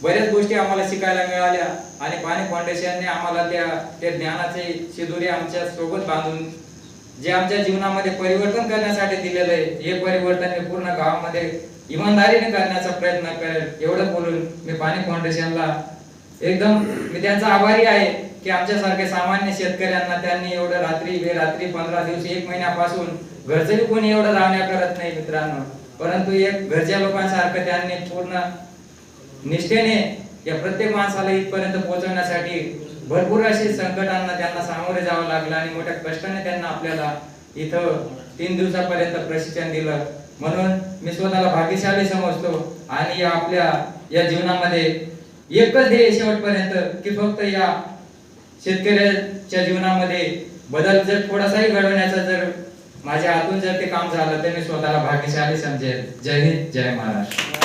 बऱ्याच गोष्टी आम्हाला शिकायला मिळाल्या आणि पाणी फाउंडेशनने आम्हाला त्या ज्ञानाचे शिदोरी आमच्या सोबत बांधून जे आमच्या जीवनामध्ये परिवर्तन करण्यासाठी दिलेलं आहे, हे परिवर्तन मी पूर्ण गावामध्ये इमानदारीने करण्याचा प्रयत्न करेल एवढं बोलून मी पाणी फाउंडेशनला एकदम मी त्यांचा आभारी आहे की आमच्यासारखे सामान्य शेतकऱ्यांना त्यांनी एवढं रात्री बेरात्री 15 दिवस 1 महिन्यापासून घरचे कोणी एवढं लावण्या करत नाही मित्रांनो, परंतु एक घरच्या लोकांसारखं त्यांनी पूर्ण निष्ठेने या प्रत्येक माणसाला इथपर्यंत पोहोचवण्यासाठी भरपूर अशी संकटांना त्यांना सामोरे जावं लागलं आणि मोठ्या कष्टाने त्यांना आपल्याला इथं 3 दिवसापर्यंत प्रशिक्षण दिलं. म्हणून मी स्वतःला भाग्यशाली समजतो आणि आपल्या या जीवनामध्ये एकच ध्येय शेवटपर्यंत की फक्त या शेतकऱ्याच्या जीवनामध्ये बदल जर थोडासाही घडवण्याचा जर माझ्या हातून जर ते काम झालं तर मी स्वतःला भाग्यशाली समजेल. जय हिंद, जय महाराष्ट्र.